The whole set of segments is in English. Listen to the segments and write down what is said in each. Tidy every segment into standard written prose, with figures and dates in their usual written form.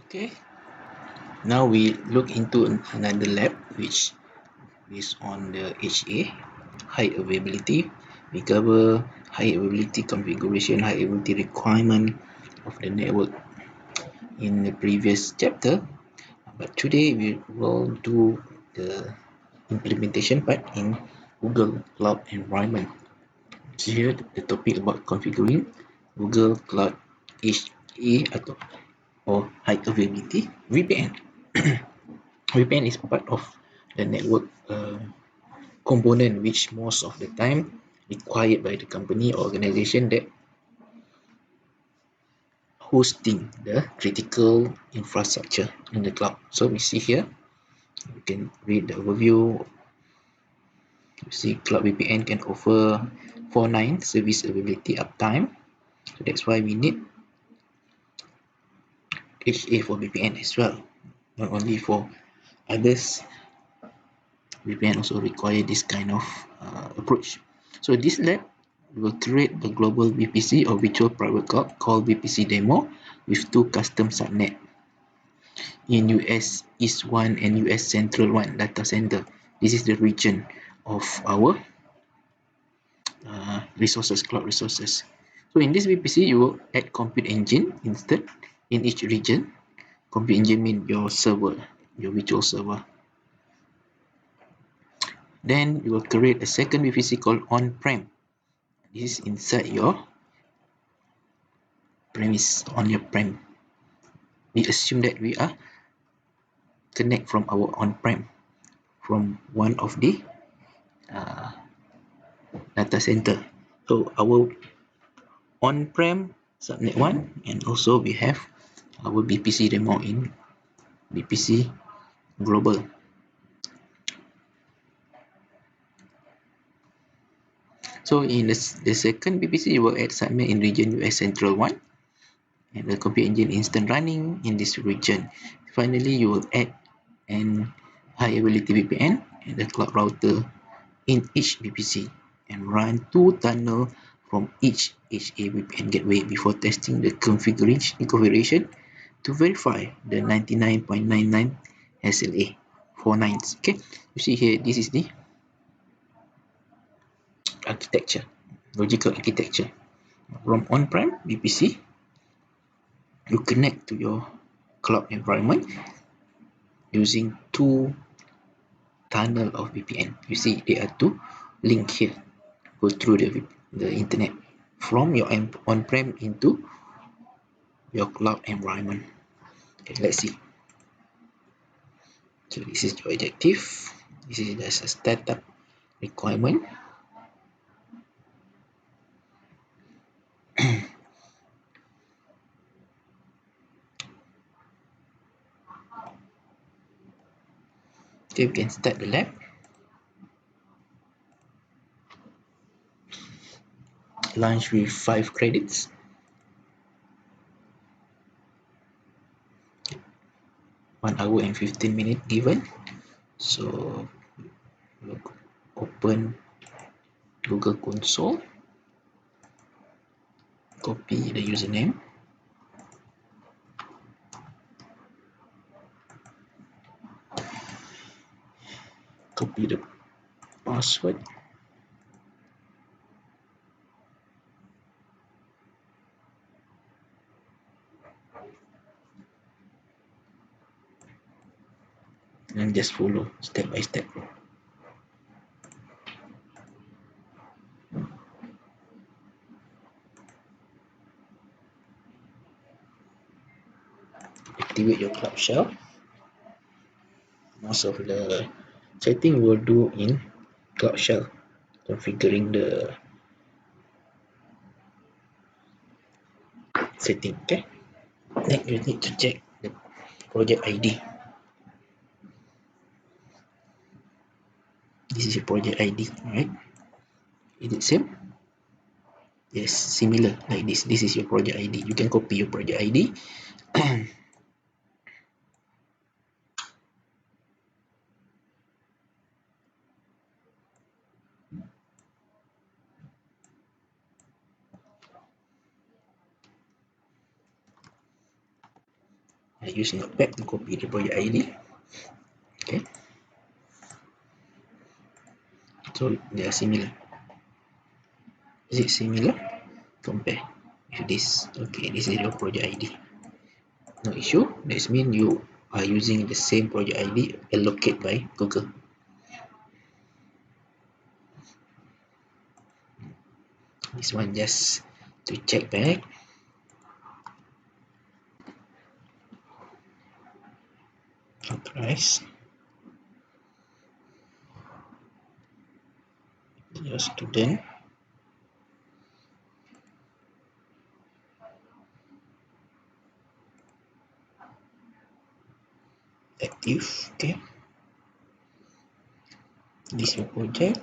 Okay, now we look into another lab which is on the HA, high availability. We cover high availability configuration, high availability requirement of the network in the previous chapter, but today we will do the implementation part in Google Cloud environment. Here the topic about configuring Google Cloud HA atau or high availability VPN. VPN is part of the network component which most of the time required by the company or organization that hosting the critical infrastructure in the cloud. So we see here, you can read the overview. You see Cloud VPN can offer 4.9 service availability uptime. So that's why we need HA for VPN as well. Not only for others, VPN also require this kind of approach. So this lab will create a global VPC or virtual private cloud called VPC demo with two custom subnet in US East 1 and US Central 1 data center. This is the region of our resources, cloud resources. So in this VPC, you will add compute engine instead in each region. Compute engine means your server, your virtual server. Then you will create a second VPC called on-prem. This is inside your premise, on your prem. We assume that we are connect from our on-prem, from one of the data center. So our on-prem subnet 1, and also we have our VPC demo in VPC global. So in the second VPC, you will add subnet in region US Central 1 and the compute engine instant running in this region. Finally, you will add an high availability VPN and the cloud router in each VPC and run two tunnels from each HA VPN gateway before testing the configuration to verify the 99.99 SLA 4.9. Okay, you see here, this is the architecture, logical architecture. From on-prem VPC, you connect to your cloud environment using two tunnel of VPN. You see there are two link here, go through the internet from your on-prem into your cloud environment. Okay, let's see. So this is your objective. This is just a startup requirement. Okay, we can start the lab. Launch with 5 credits. One hour and 15 minutes given. So open Google Console. Copy the username. Copy the password. And just follow step by step. Activate your cloud shell. Most of the setting will do in cloud shell, configuring the setting. Okay, then you need to check the project ID. This is your project ID, right? Is it same? Yes, similar like this. This is your project ID. You can copy your project ID. I use Notepad to copy the project ID. Okay, so they are similar. Is it similar? Compare with this. Okay, this is your project ID. No issue. That means you are using the same project ID allocated by Google. This one just to check back. Authorize your student. Active. Okay, this is your project.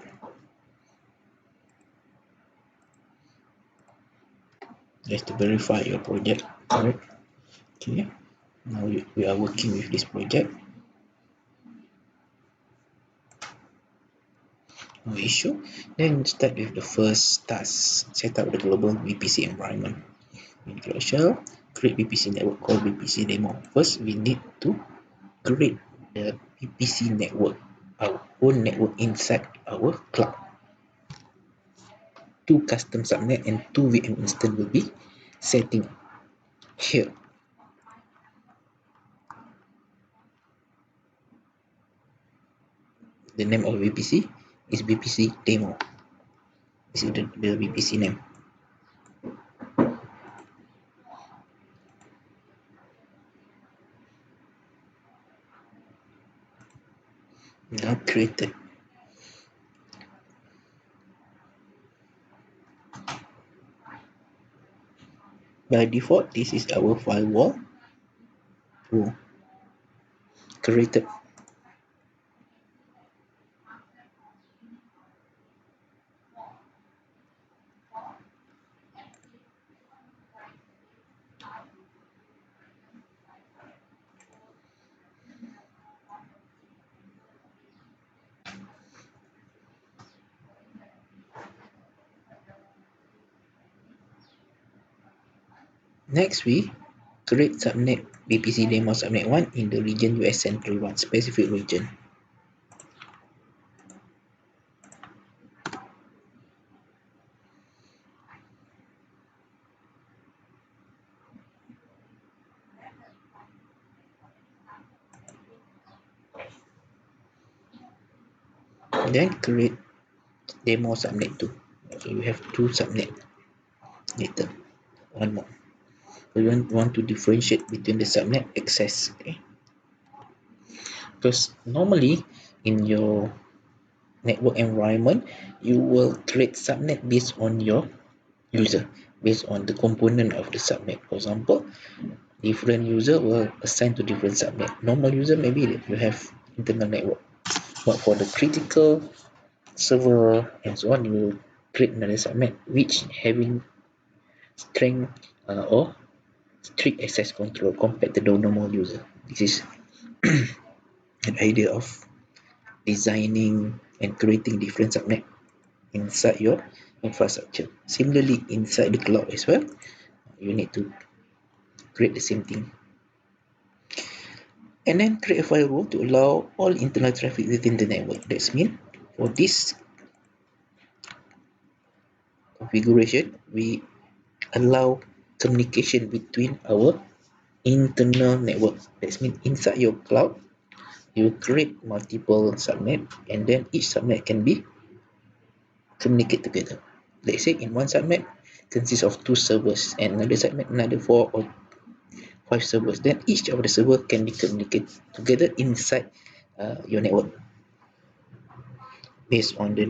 Just to verify your project correct. Okay, now we are working with this project. No issue. Then start with the first task. Set up the global VPC environment. Shell create VPC network called VPC demo. First, we need to create the VPC network, our own network inside our cloud. 2 custom subnet and 2 VM instance will be setting here. The name of VPC is VPC demo. This is the VPC name. Now created. By default, this is our firewall. Created. Next, we create subnet VPC demo subnet 1 in the region US Central 1 specific region. Then create demo subnet 2. So we have 2 subnet later. One more. We want to differentiate between the subnet access. Okay. Because normally in your network environment, you will create subnet based on your user, based on the component of the subnet. For example, different user will assign to different subnet. Normal user, maybe you have internal network, but for the critical server and so on, you create another subnet which having strength or strict access control compared to the normal user. This is an idea of designing and creating different subnet inside your infrastructure. Similarly, inside the cloud as well, you need to create the same thing. And then create a firewall to allow all internal traffic within the network. That means for this configuration, we allow communication between our internal network. That means inside your cloud, you create multiple subnet, and then each subnet can be communicate together. Let's say in one subnet consists of 2 servers, and another subnet another 4 or 5 servers. Then each of the server can be communicate together inside your network based on the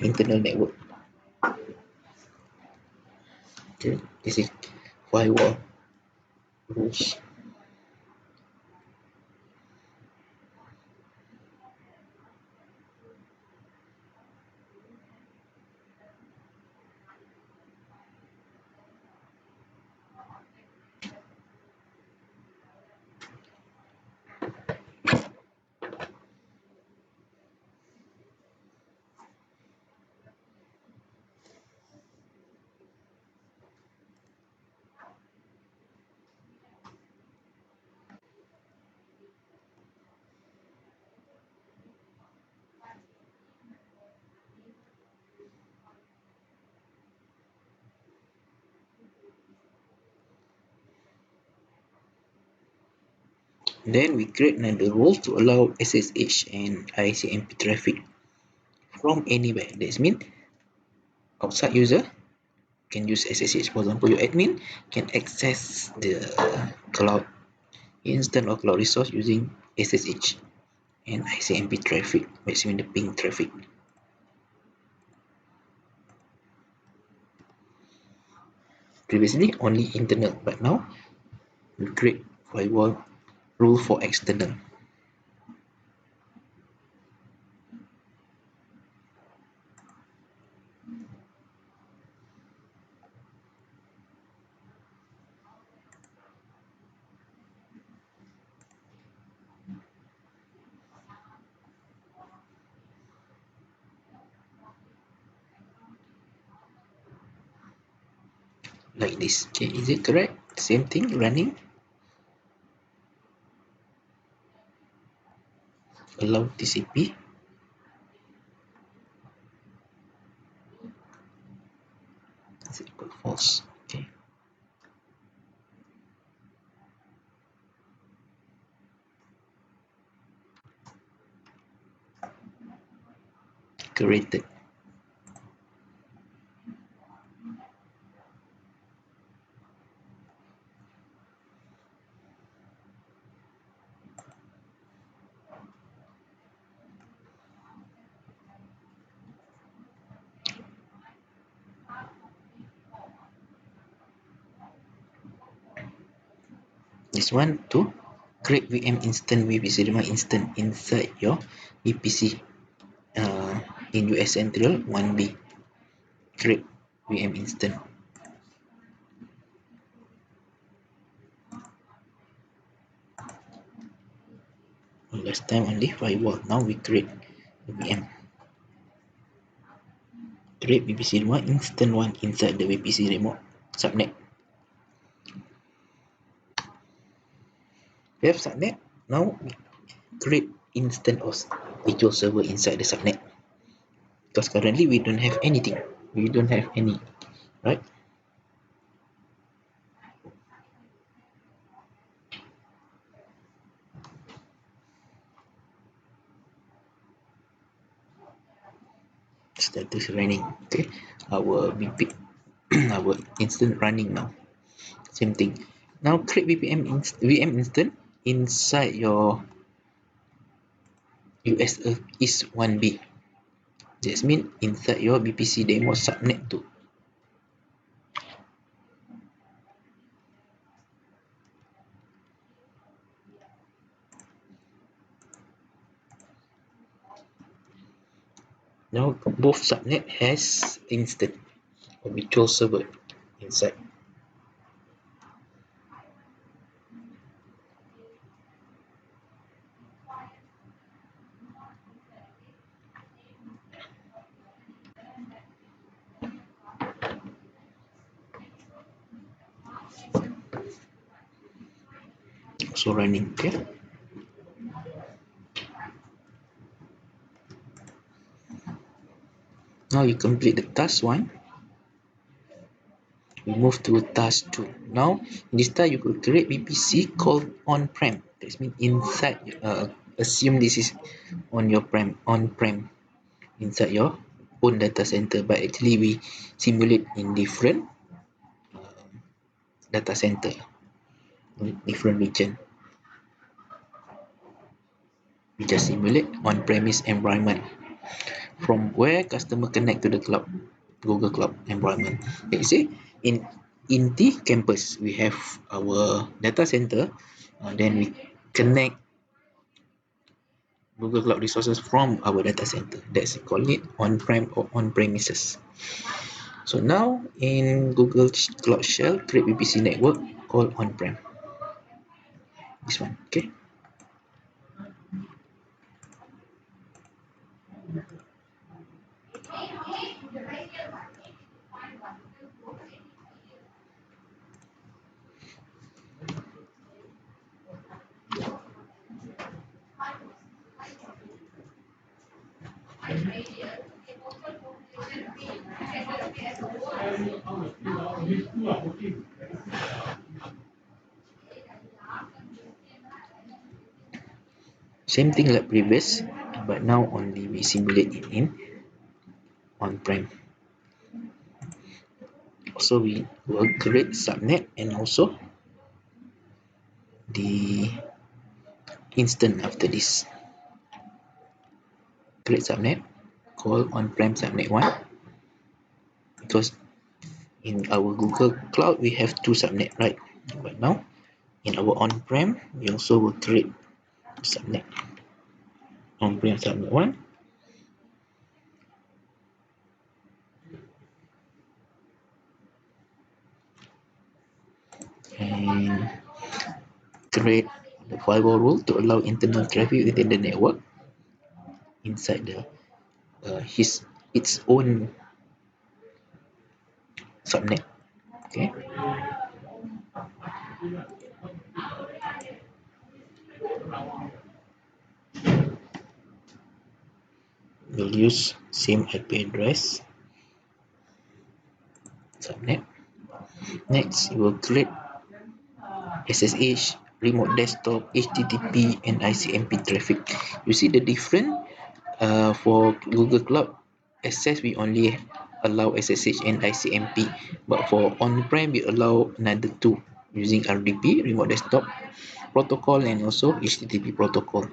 internal network. Okay, this is firewall rules. Then we create another role to allow SSH and ICMP traffic from anywhere. That means outside user can use SSH. For example, your admin can access the cloud instance or cloud resource using SSH and ICMP traffic, which means the ping traffic. Previously only internal, but now we create firewall rule for external. Like this. Okay, is it correct? Same thing running. Allow TCP. Is it equal false? Okay. Created. This one to create VM instance VPC instance inside your VPC in US Central 1B. Create VM instance. Last time only firewall. Now we create a VM. Create VPC remote instance 1 inside the VPC remote subnet. We have subnet. Now we create instance of virtual server inside the subnet. Because currently we don't have anything. We don't have any, right? Status running. Okay, our VP, our instance running now. Same thing. Now create VM instance inside your US East 1B. That means inside your VPC demo subnet 2. Now both subnet has instance or virtual server inside. So running. Okay. Now you complete the task 1. We move to task 2. Now in this task you could create VPC called on-prem. That means inside. Assume this is on your on-prem inside your own data center, but actually we simulate in different data center, different region. We just simulate on-premise environment from where customer connect to the cloud, Google Cloud environment. Let's say in the campus we have our data center, then we connect Google Cloud resources from our data center. That's called it on-prem or on-premises. So now in Google Cloud Shell, create VPC network called on-prem. This one, okay. Same thing like previous, but now only we simulate it in on-prem. So we will create subnet and also the instance after this. Create subnet, call on-prem subnet 1, because in our Google Cloud we have two subnet, right? But now in our on-prem we also will create subnet, on-prem subnet 1, and create the firewall rule to allow internal traffic within the network inside the its own subnet. Okay, we'll use same IP address subnet. Next, we will create SSH, remote desktop, HTTP, and ICMP traffic. You see the difference. For Google Cloud Access, we only allow SSH and ICMP, but for on-prem, we allow another two using RDP, remote desktop protocol, and also HTTP protocol.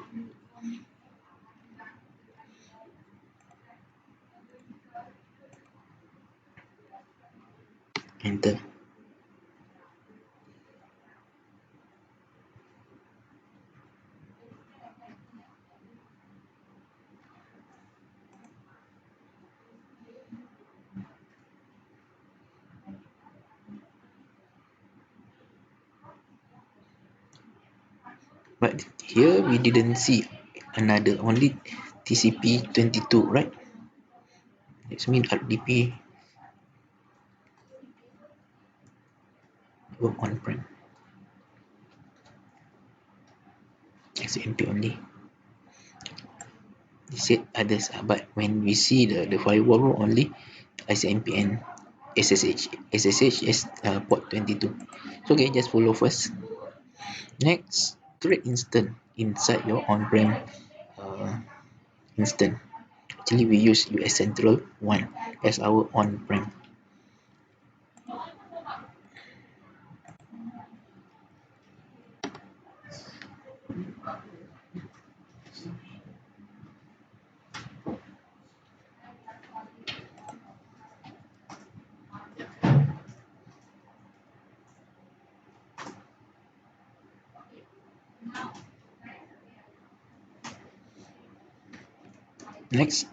Enter. But here we didn't see another, only TCP/22, right? That means RDP work on-prem, ICMP only. They said others, but when we see the firewall rule, only ICMP and SSH is port 22. So okay, just follow first. Next, create instance inside your on-prem uh, instance. Actually, we use US Central 1 as our on-prem. Next,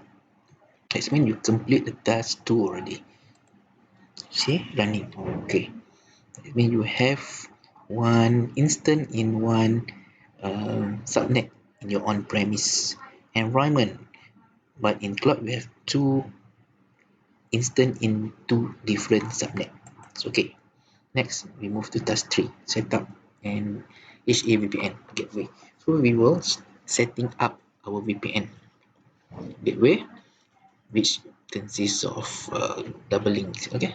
that means you complete the task 2 already. See, running. Okay. That means you have one instance in one subnet in your on-premise environment, but in cloud we have two instance in two different subnet. So, okay. Next, we move to task 3, setup and HA VPN gateway. So we will setting up our VPN gateway, which consists of double links. Okay.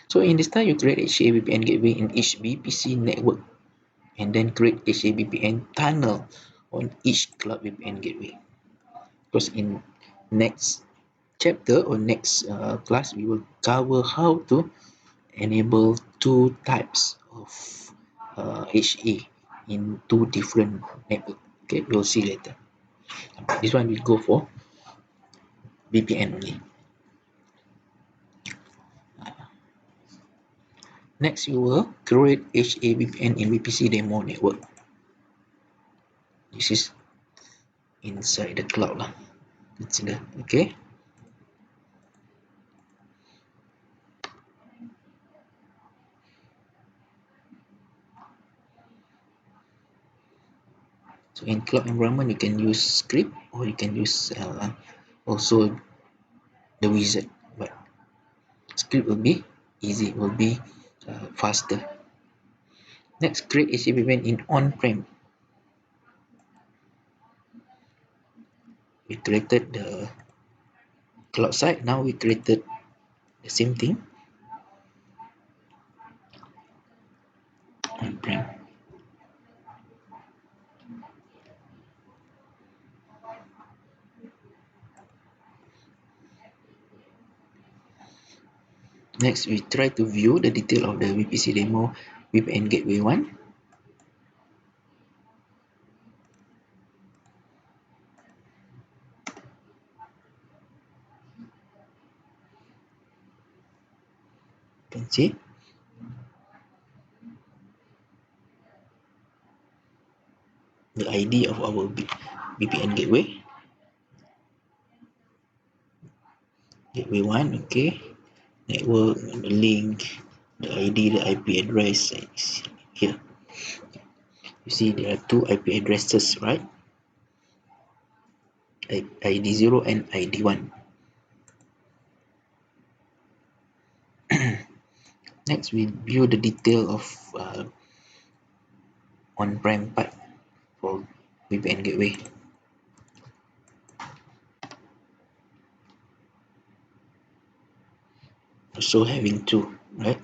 So in this time, you create HA VPN gateway in each VPC network, and then create HA VPN tunnel on each cloud VPN gateway. Because in next chapter or next class, we will cover how to enable two types of HA in two different network. Okay, we'll see later. This one will go for VPN only. Next, you will create HA VPN in VPC demo network. This is inside the cloud lah. Consider, okay. So in cloud environment, you can use script or you can use also the wizard, but script will be easy, will be faster. Next, create HA VPN in on-prem. We created the cloud side. Now we created the same thing on-prem. Next, we try to view the detail of the VPC demo VPN gateway 1. You can see the ID of our VPN gateway. Gateway 1, okay. Network, the link, the ID, the IP address is here. You see there are two IP addresses, right? ID0 and ID1. Next, we view the detail of on-prem part for VPN gateway. Also having two, right?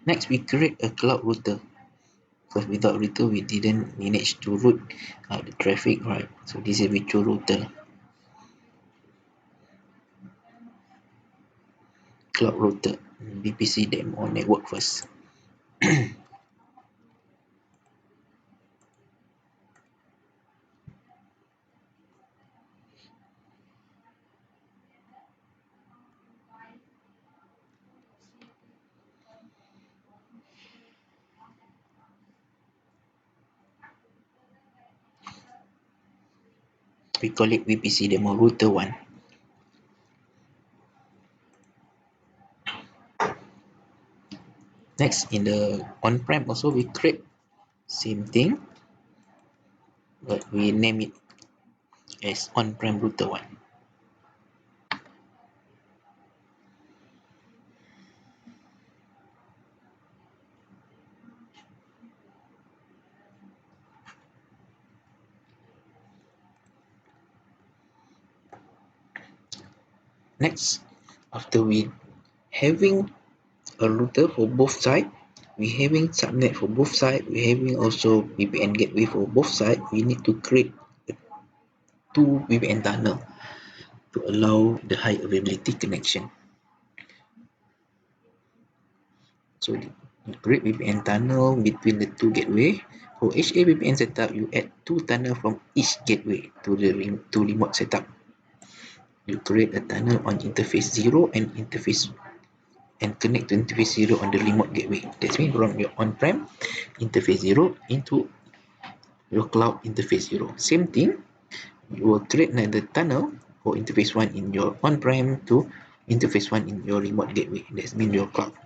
Next, we create a cloud router, because without router we didn't manage to route the traffic, right? So this is a virtual router, cloud router, VPC demo network first. We call it VPC demo router 1. Next, in the on-prem also we create same thing, but we name it as on-prem router 1. Next, after we having a router for both sides, we having subnet for both sides, we having also VPN gateway for both sides, we need to create two VPN tunnel to allow the high availability connection. So create VPN tunnel between the two gateway. For HA VPN setup, you add two tunnel from each gateway to the remote setup. You create a tunnel on interface 0 and interface and connect to interface 0 on the remote gateway. That means from your on-prem interface 0 into your cloud interface 0. Same thing, you will create another tunnel for interface 1 in your on-prem to interface 1 in your remote gateway. That means your cloud.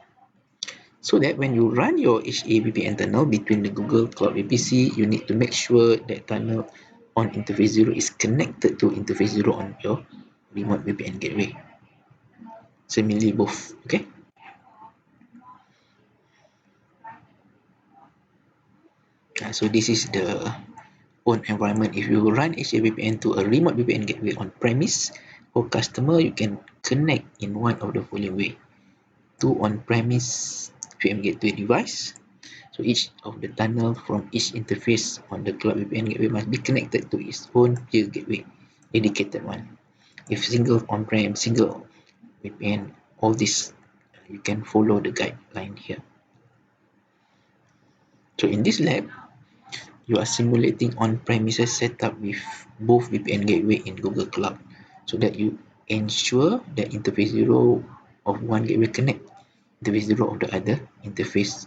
So that when you run your HA VPN tunnel between the Google Cloud VPC, you need to make sure that tunnel on interface 0 is connected to interface 0 on your remote VPN gateway. Similarly both, okay? So this is the own environment. If you run HA VPN to a remote VPN gateway on premise, for customer, you can connect in one of the following way. Two on-premise VM gateway device. So each of the tunnel from each interface on the cloud VPN gateway must be connected to its own peer gateway, dedicated one. If single on-prem, single VPN, all this you can follow the guideline here. So in this lab, you are simulating on-premises setup with both VPN gateway in Google Cloud, so that you ensure that interface 0 of one gateway connect interface 0 of the other interface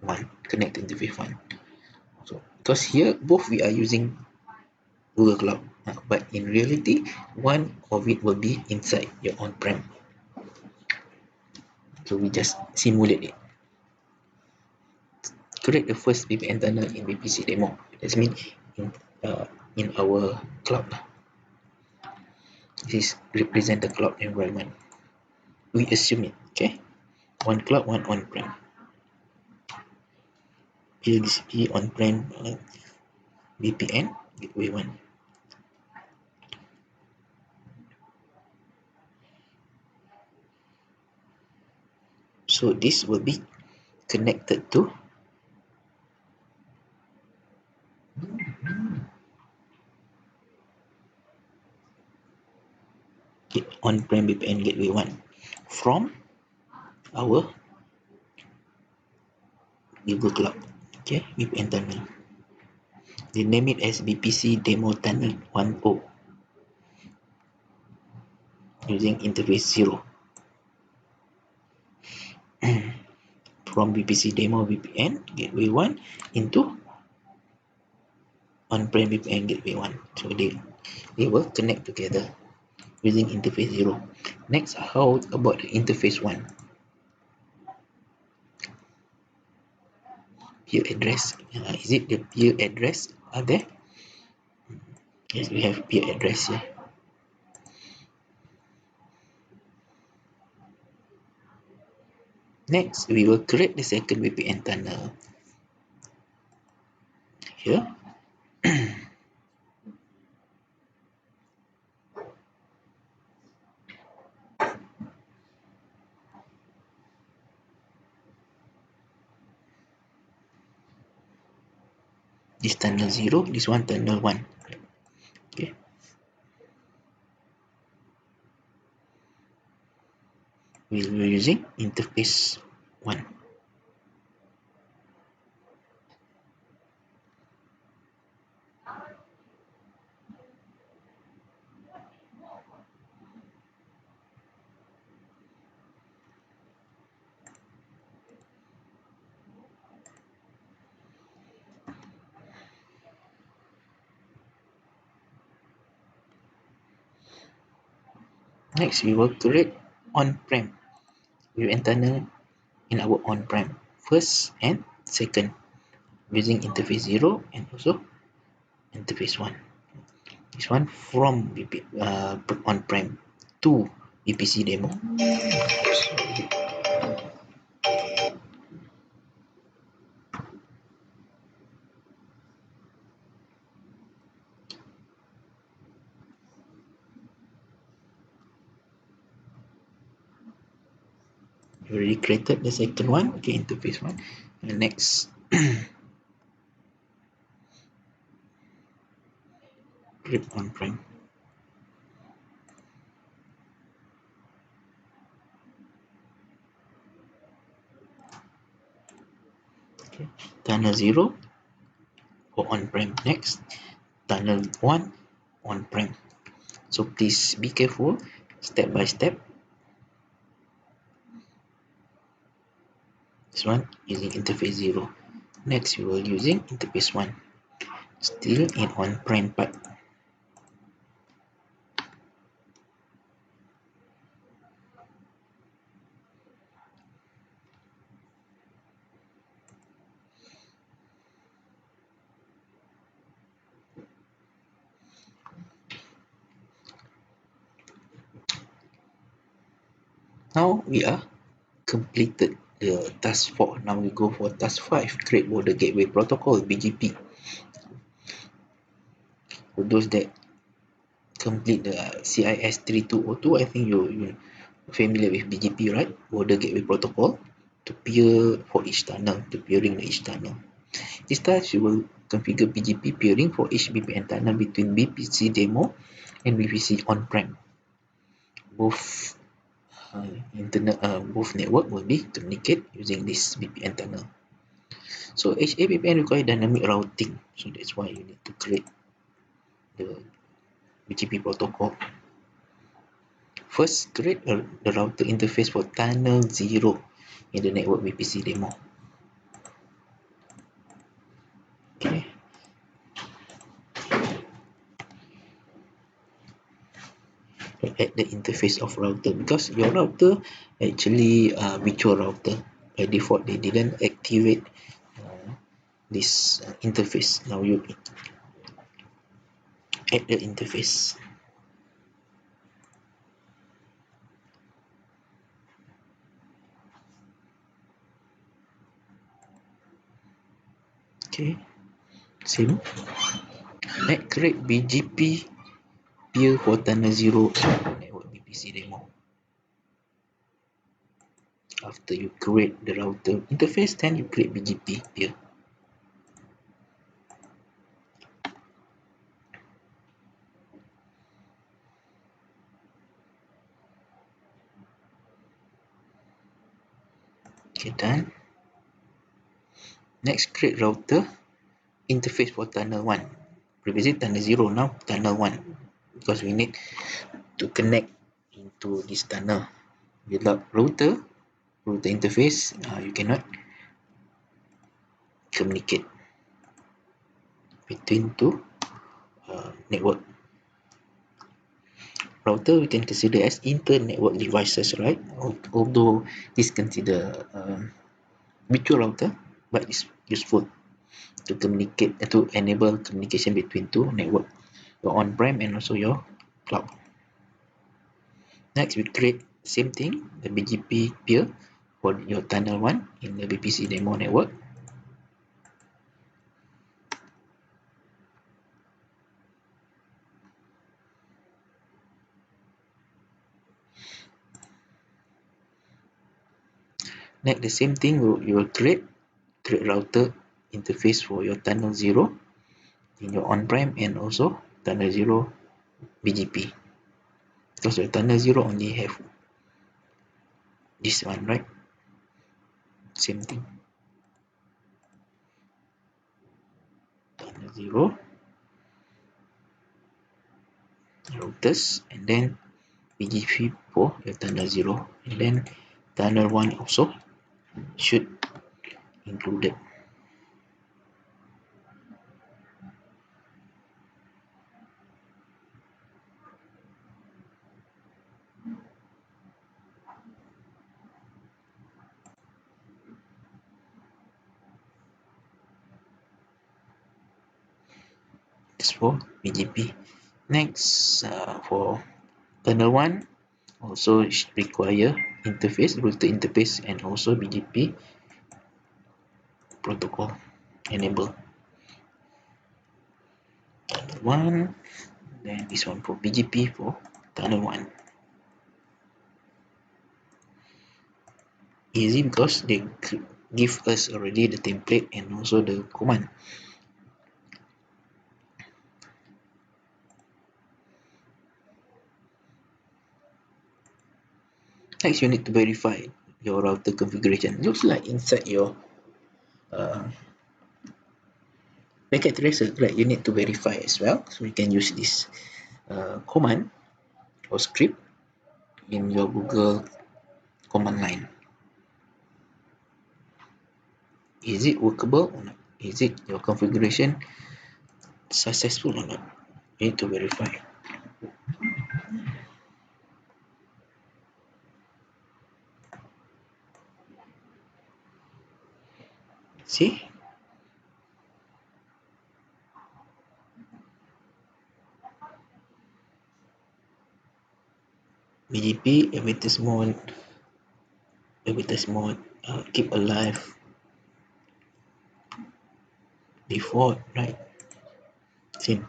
1 connect to interface 1. So because here both we are using Google Cloud, but in reality one of it will be inside your on-prem. So we just simulate it. Create the first VPN tunnel in VPC demo. That means in our cloud. This represent the cloud environment. We assume it, okay? One cloud, one on-prem. PLDCP on-prem VPN gateway 1. So this will be connected to on-prem VPN gateway 1 from our Google Cloud. Okay, VPN tunnel. They name it as VPC demo tunnel 1.0 using interface 0 from VPC demo VPN gateway 1 into on-prem VPN gateway 1. So they will connect together using interface 0. Next, how about the interface 1? Peer address. Is it the peer address? Are there? Yes, we have peer address here. Next, we will create the second VPN tunnel. Here. This tunnel 0, this one tunnel 1. Okay. We will be using interface 1. Next, we will create on-prem VPN tunnel in our on-prem first and second using interface 0 and also interface 1. This one from on-prem to VPC demo. We already created the second one. Okay, interface 1. And next, create on-prem. Okay. Tunnel 0 for on-prem. Next, tunnel 1 on-prem. So please be careful, step by step. This one using interface 0. Next, we will using interface 1. Still in on-prem part. Now we are completed the task 4. Now we go for task 5, create border gateway protocol BGP. For those that complete the CIS 3202, I think you're familiar with BGP, right? Border gateway protocol to peer for each tunnel, to peering each tunnel. This task you will configure BGP peering for each VPN tunnel between VPC demo and VPC on-prem. Both both network will be communicate using this VPN tunnel. So HA VPN require dynamic routing, so that's why you need to create the BGP protocol. First, create the router interface for tunnel 0 in the network VPC demo. Okay. Add the interface of router, because your router actually virtual router. By default, they didn't activate this interface. Now you add the interface. Okay, same. Next, create BGP peer for tunnel 0 network VPC demo. After you create the router interface, then you create BGP here. Okay, done. Next, create router interface for tunnel 1. Previously tunnel 0, now tunnel 1, because we need to connect into this tunnel. Without router interface, you cannot communicate between two network. Router we can consider as inter-network devices, right? Although this consider virtual router, but it's useful to communicate, to enable communication between two network, your on-prem and also your cloud. Next, we create same thing, the BGP peer for your tunnel 1 in the VPC demo network. Next, the same thing you will create router interface for your tunnel 0 in your on-prem and also tunnel 0 BGP, because your tunnel 0 only have this one, right? Same thing, tunnel 0 routers, and then BGP for your tunnel 0, and then tunnel 1 also should included. This for BGP. Next, for tunnel 1 also require interface, router interface, and also BGP protocol enable. Tunnel 1, then this one for BGP for tunnel 1. Easy because they give us already the template and also the command. Next, you need to verify your router configuration. Looks like inside your packet tracer, right? You need to verify as well. So you can use this command or script in your Google command line. Is it workable or not? Is it your configuration successful or not? You need to verify. See? BGP, advertisement, keep alive, default, right? Same.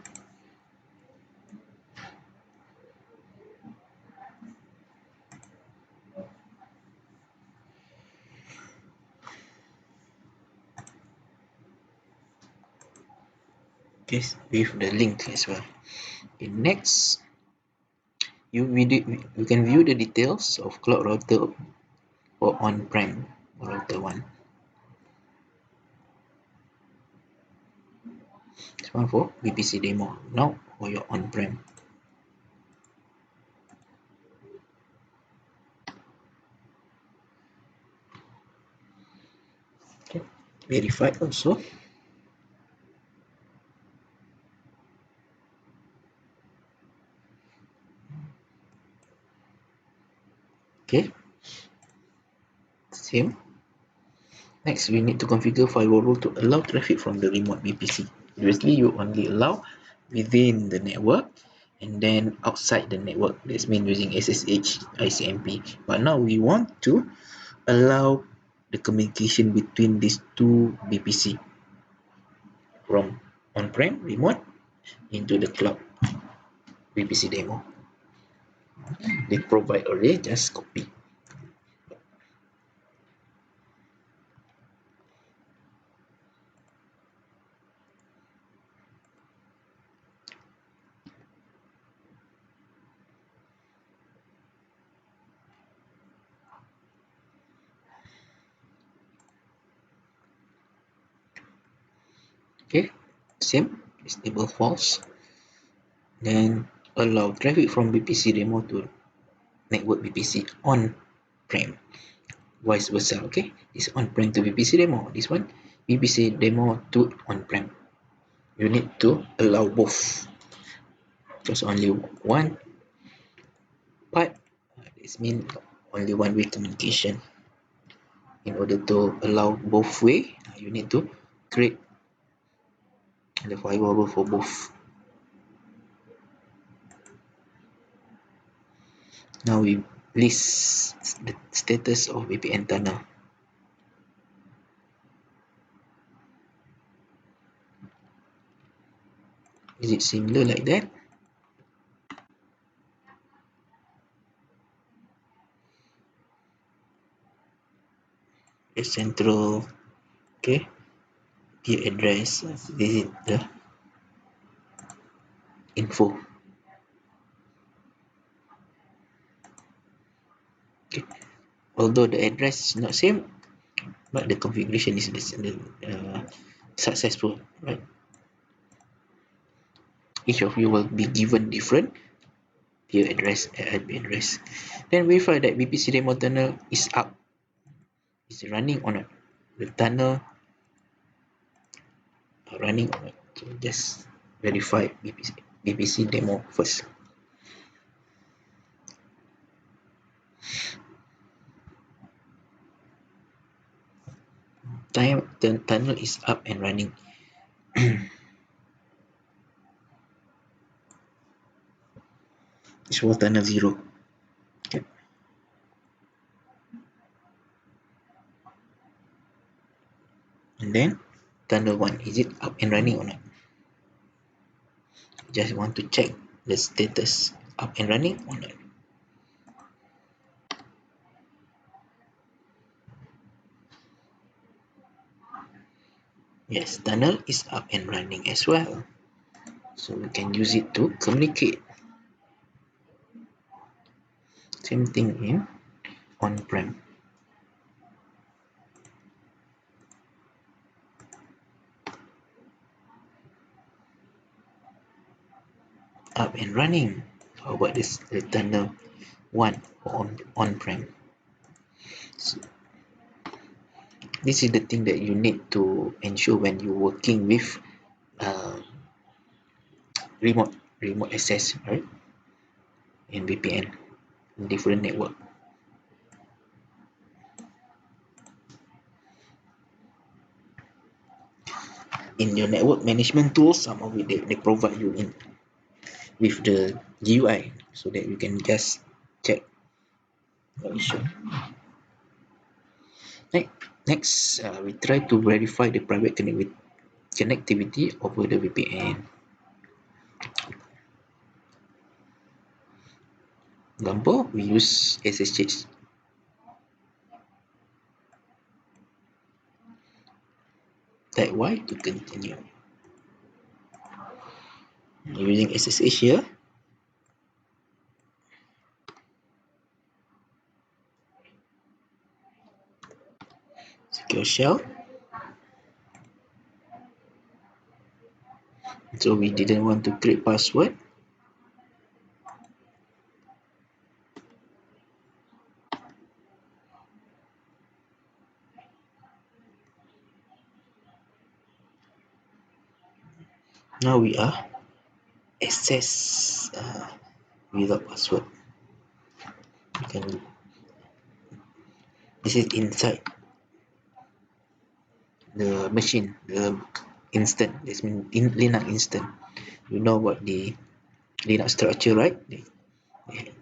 Okay, with the link as well. Okay, next, you can view the details of cloud router or on-prem router 1. This one for VPC demo. Now for your on-prem. Okay, verified also. Okay, same. Next, we need to configure firewall rule to allow traffic from the remote VPC. Previously, you only allow within the network and then outside the network. This means using SSH, ICMP. But now we want to allow the communication between these two VPC from on-prem remote into the cloud VPC demo. They provide already, just copy. same, disable false. Then allow traffic from VPC demo to network VPC on-prem. Vice versa, okay? This on-prem to VPC demo. This one, VPC demo to on-prem. You need to allow both. Because only one part, this means only one-way communication. In order to allow both way, you need to create the firewall for both. Now we list the status of VPN tunnel. Is it similar like that? The central, okay, the address, this is the info. Okay. Although the address is not same, but the configuration is successful, right? Each of you will be given different peer address and IP address. Then verify that VPC demo tunnel is up, is running or not. The tunnel are running or not. So just verify VPC demo first. The tunnel is up and running. This was tunnel 0. Okay. And then tunnel 1, is it up and running or not? Just want to check the status, up and running or not. Yes, tunnel is up and running as well. So we can use it to communicate. Same thing in on-prem. Up and running. How about this, the tunnel 1 on-prem? So this is the thing that you need to ensure when you're working with remote access, right? In VPN, in different network. In your network management tools, some of it they provide you in with the GUI so that you can just check what is shown. Next, we try to verify the private connectivity over the VPN. Example, we use SSH. Type Y to continue. Using SSH here. Secure shell. So we didn't want to create password. Now we are access without password. You can. This is inside the machine, the instant. This means in Linux instant. You know what the Linux structure, right?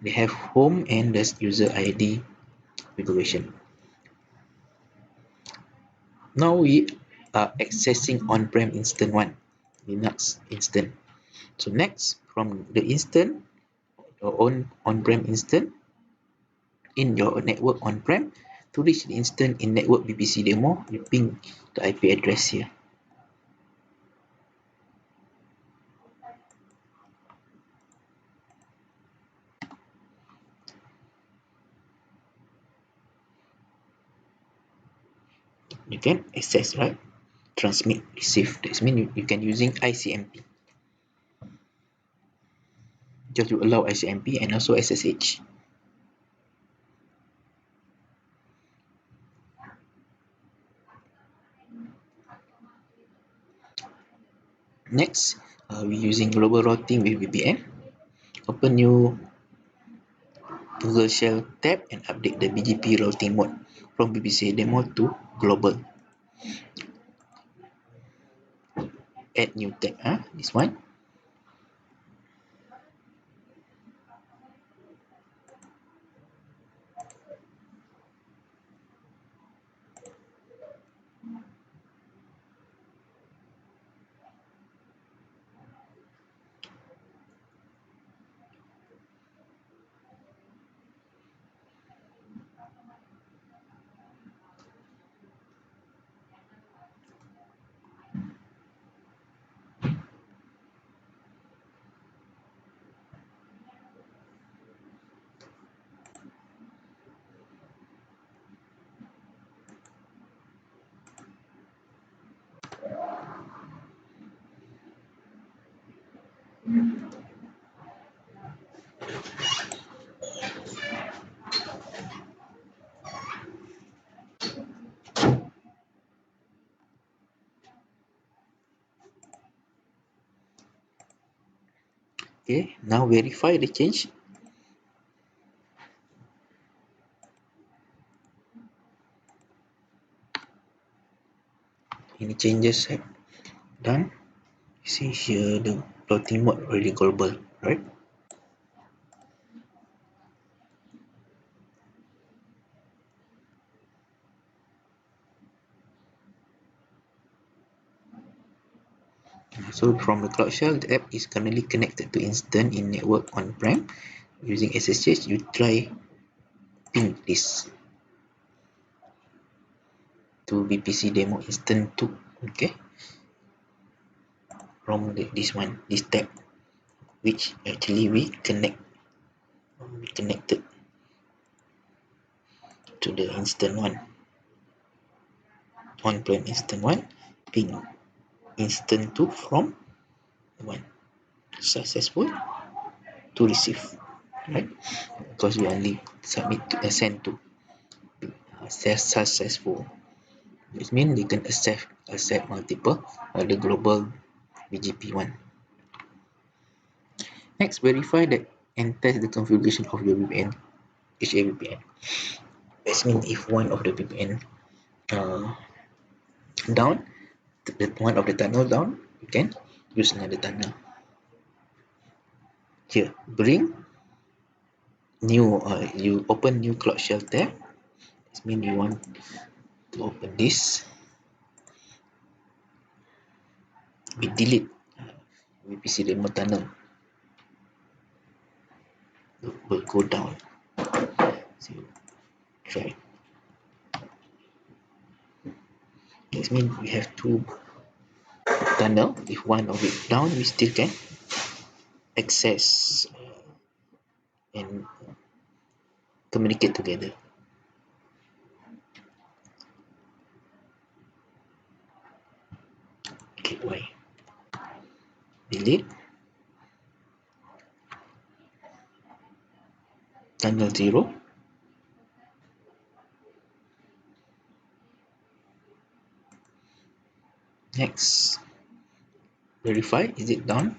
They have home and the user ID configuration. Now we are accessing on-prem instant 1, Linux instant. So next, from the instant, your own on-prem instant, in your network on-prem, to reach the instant in network VPC demo, you ping the IP address here. You can access, right? transmit receive. That means you can using ICMP, just to allow ICMP and also SSH. Next, we're using global routing with VPN. Open new Google Shell tab and update the BGP routing mode from BBC demo to global. Add new tab, this one. Okay, now verify the change. Any changes have done. You see here the routing mode already global, right? So from the Cloud Shell, the app is currently connected to Instant in network on-prem. Using SSH, you try ping this to VPC demo Instant 2. Okay, from this one, this tab, which actually we connected to the Instant one, on-prem Instant one, ping Instant 2 from 1, successful to receive, right? Because we only submit to send to successful. This means they can accept multiple the global BGP one. Next, verify that and test the configuration of your VPN, HA VPN. This means if one of the VPN down, one of the tunnel down, you can use another tunnel. Here, bring new, you open new Cloud Shell tab. This means you want to open this. We delete VPC demo tunnel. Will go down. So try. This means we have two tunnel. If one of it down, we still can access and communicate together. Gateway. Delete. Tunnel 0. Next. Verify. Is it done?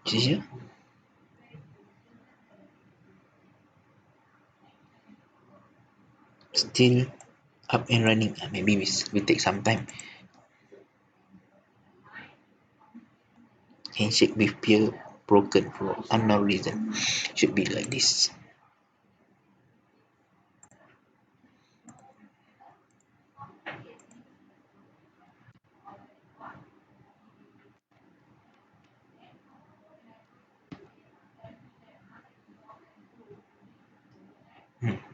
See here? Still up and running. Maybe we will take some time. Handshake with peer broken for unknown reason. Should be like this.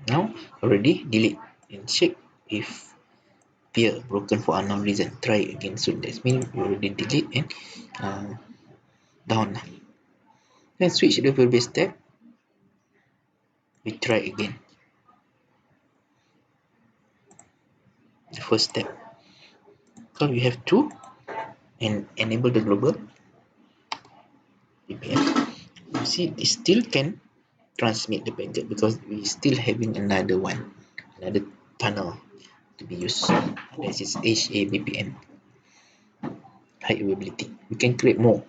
Now already delete and check if peer broken for unknown reason. Try again soon. That means we already delete and down. Then switch the previous tab. we try again. The first step, so we have to enable the global VPN. You see, it still can transmit the packet because we still having another tunnel to be used. This is HA VPN, high availability. We can create more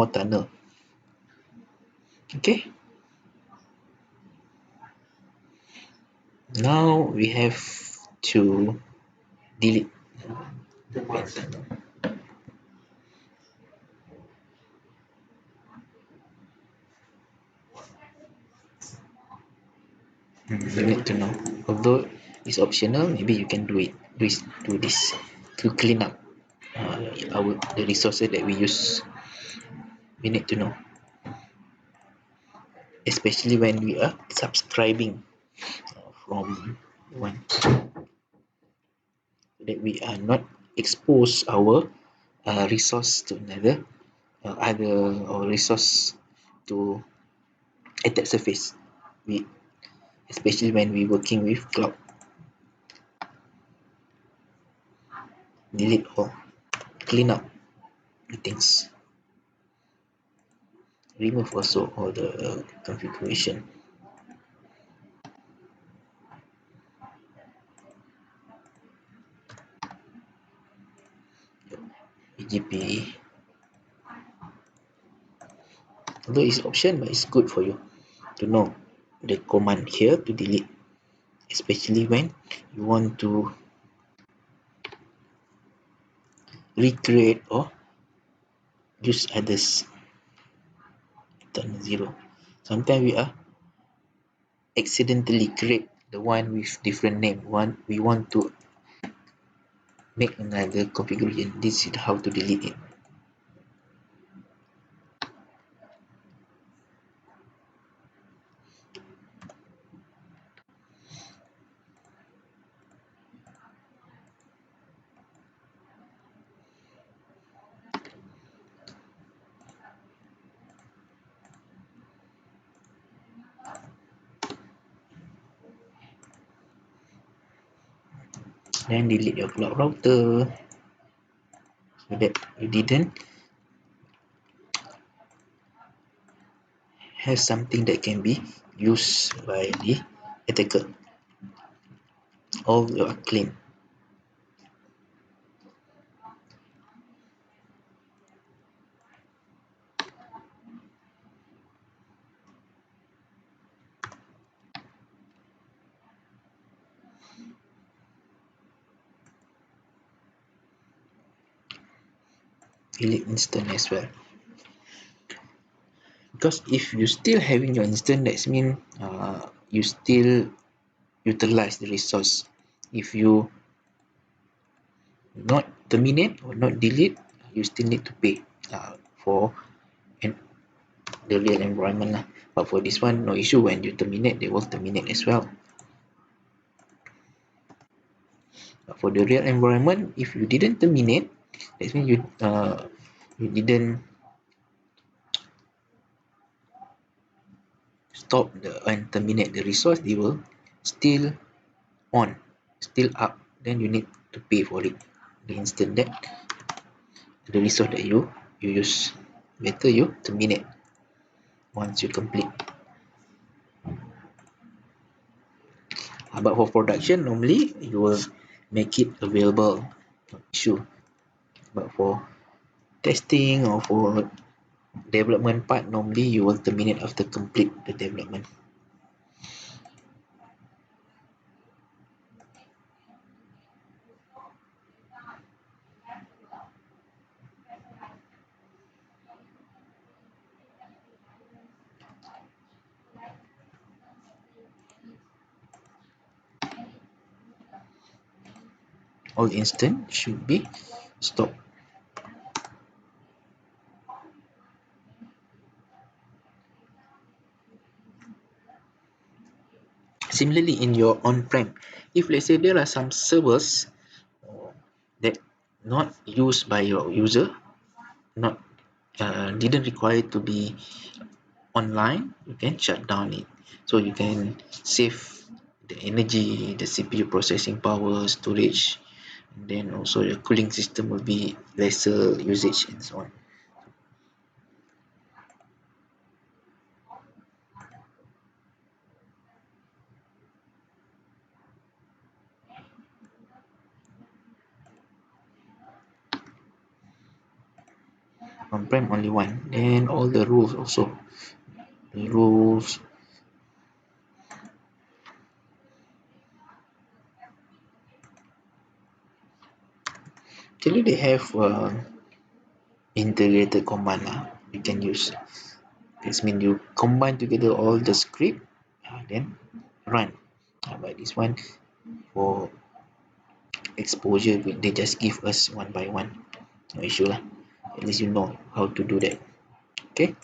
tunnel. Okay, now we have to delete the bad tunnel. You need to know, although it's optional, maybe you can do this to clean up the resources that we use. We need to know, especially when we are subscribing from one, so that we are not expose our resource to another other or resource to attack surface. We, especially when we working with cloud. Delete all, clean up the things, remove also all the configuration. EGP, although it's option, but it's good for you to know the command here to delete, especially when you want to recreate or use others. Turn 0. Sometimes we are accidentally create the one with different name. We want to make another configuration. This is how to delete it. Then delete your cloud router so that you didn't have something that can be used by the attacker. All your clean. Delete instant as well, because if you still having your instant, that means you still utilize the resource. If you not terminate or not delete, you still need to pay for the real environment lah. But for this one, no issue. When you terminate, they will terminate as well. But for the real environment, if you didn't terminate, that means you didn't stop and terminate the resource. They will still on, still up. Then you need to pay for it. The instant that the resource that you use, better you terminate once you complete. But for production, normally you will make it available, no issue. But for testing or for development part, normally you will terminate after complete the development. All instant should be stopped. Similarly, in your on-prem, if let's say there are some servers that not used by your user, not didn't require to be online, you can shut down it. so you can save the energy, the CPU processing power, storage, and then also the cooling system will be lesser usage and so on. On-prem only one, then all the rules also, the rules. Actually they have integrated command lah, you can use. This means you combine together all the script, then run. But this one for exposure, they just give us one by one, no issue lah. At least you know how to do that. Okay.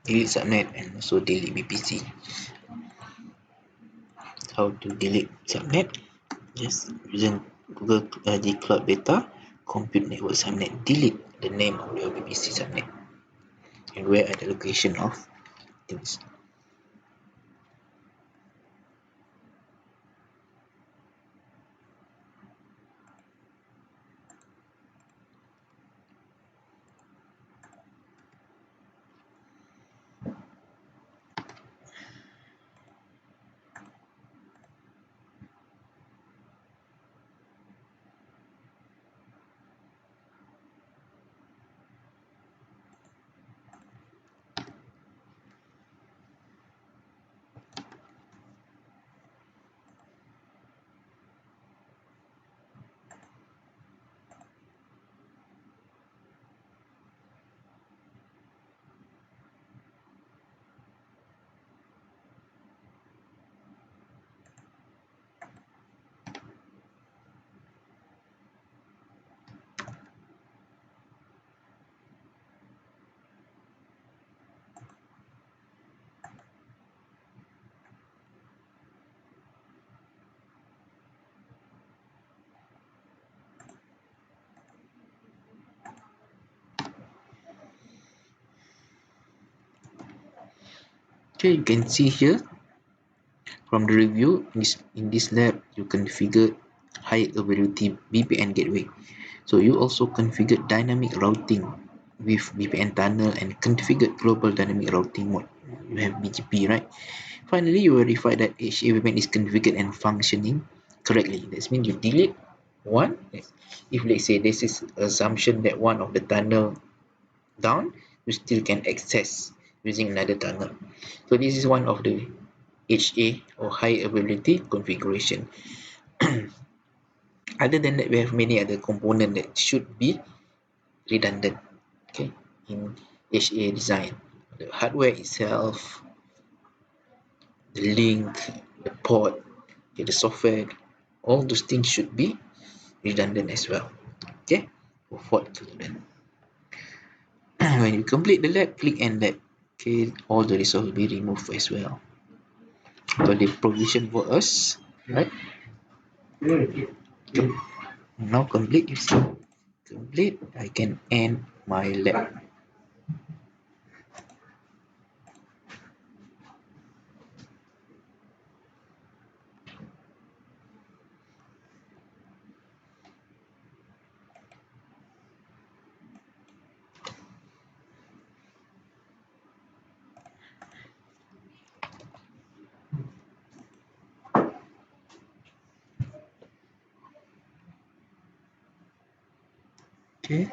Delete subnet and also delete VPC. How to delete subnet? Just using Google the Cloud Beta Compute Network Subnet. Delete the name of your VPC subnet and where are the location of things. Okay, you can see here from the review, in this lab you configure high availability VPN gateway. So you also configure dynamic routing with VPN tunnel and configure global dynamic routing mode. You have BGP, right? Finally, you verify that HA VPN is configured and functioning correctly. That means you delete one. If let's say this is assumption that one of the tunnel down, you still can access using another tunnel. So this is one of the HA or high availability configuration. Other than that, we have many other components that should be redundant, okay, in HA design. The hardware itself, the link, the port, okay, the software, all those things should be redundant as well. Okay, for fault tolerant. When you complete the lab, click end lab. Okay, all the resource will be removed as well. So they provision for us, right? Now complete, you see. Complete, I can end my lab. Okay.